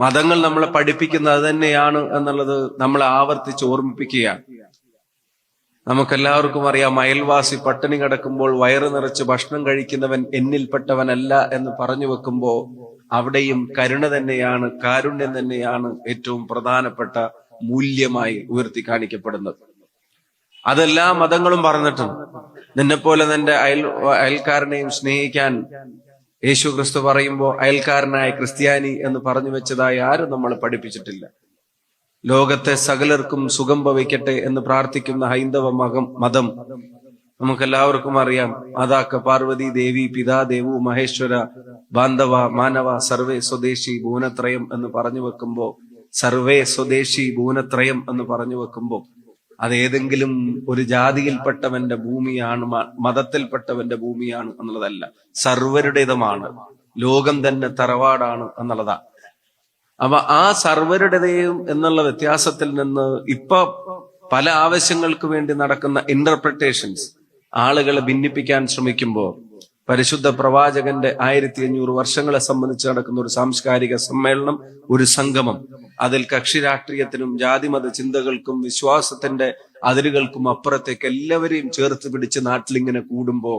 മതങ്ങൾ നമ്മളെ പഠിപ്പിക്കുന്നത് അത് തന്നെയാണ് എന്നുള്ളത് നമ്മളെ ആവർത്തിച്ച് ഓർമ്മിപ്പിക്കുകയാണ്. നമുക്കെല്ലാവർക്കും അറിയാം, അയൽവാസി പട്ടിണി കിടക്കുമ്പോൾ വയറ് നിറച്ച് ഭക്ഷണം കഴിക്കുന്നവൻ എന്നിൽപ്പെട്ടവനല്ല എന്ന് പറഞ്ഞു വെക്കുമ്പോ അവിടെയും കരുണ തന്നെയാണ്, കാരുണ്യം തന്നെയാണ് ഏറ്റവും പ്രധാനപ്പെട്ട മൂല്യമായി ഉയർത്തി കാണിക്കപ്പെടുന്നത്. അതെല്ലാ മതങ്ങളും പറഞ്ഞിട്ടുണ്ട്. നിന്നെപ്പോലെ നിന്റെ അയൽക്കാരനെയും സ്നേഹിക്കാൻ യേശു ക്രിസ്തു പറയുമ്പോ അയൽക്കാരനായ ക്രിസ്ത്യാനി എന്ന് പറഞ്ഞു വെച്ചതായി ആരും നമ്മളെ പഠിപ്പിച്ചിട്ടില്ല. ലോകത്തെ സകലർക്കും സുഖം ഭവിക്കട്ടെ എന്ന് പ്രാർത്ഥിക്കുന്ന ഹൈന്ദവ മതം നമുക്കെല്ലാവർക്കും അറിയാം. മാതാക്ക പാർവതി ദേവി പിതാദേവു മഹേശ്വര ബാന്ധവ മാനവ സർവേ സ്വദേശി ഭൂനത്രയം എന്ന് പറഞ്ഞു വെക്കുമ്പോ, സർവേ സ്വദേശി ഭൂനത്രയം എന്ന് പറഞ്ഞു വെക്കുമ്പോ അതേതെങ്കിലും ഒരു ജാതിയിൽപ്പെട്ടവന്റെ ഭൂമിയാണ്, മതത്തിൽപ്പെട്ടവന്റെ ഭൂമിയാണ് എന്നുള്ളതല്ല, സർവരുടേതുമാണ്. ലോകം തന്നെ തറവാടാണ് എന്നുള്ളതാണ്. അപ്പൊ ആ സർവരുടേതയും എന്നുള്ള വ്യത്യാസത്തിൽ നിന്ന് ഇപ്പൊ പല ആവശ്യങ്ങൾക്ക് വേണ്ടി നടക്കുന്ന ഇന്റർപ്രിട്ടേഷൻസ് ആളുകളെ ഭിന്നിപ്പിക്കാൻ ശ്രമിക്കുമ്പോ, പരിശുദ്ധ പ്രവാചകന്റെ 1500 വർഷങ്ങളെ സംബന്ധിച്ച് നടക്കുന്ന ഒരു സാംസ്കാരിക സമ്മേളനം, ഒരു സംഗമം, അതിൽ കക്ഷി രാഷ്ട്രീയത്തിനും ജാതിമത ചിന്തകൾക്കും വിശ്വാസത്തിന്റെ അതിരുകൾക്കും അപ്പുറത്തേക്ക് എല്ലാവരെയും ചേർത്ത് പിടിച്ച് നാട്ടിലിങ്ങനെ കൂടുമ്പോ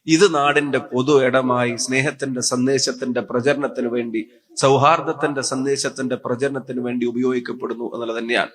ഇത് നാടിന്റെ പൊതു ഇടമായി സ്നേഹത്തിന്റെ സന്ദേശത്തിന്റെ പ്രചരണത്തിന് വേണ്ടി, സൗഹാർദ്ദത്തിന്റെ സന്ദേശത്തിന്റെ പ്രചരണത്തിന് വേണ്ടി ഉപയോഗിക്കപ്പെടുന്നു എന്നുള്ളത് തന്നെയാണ്.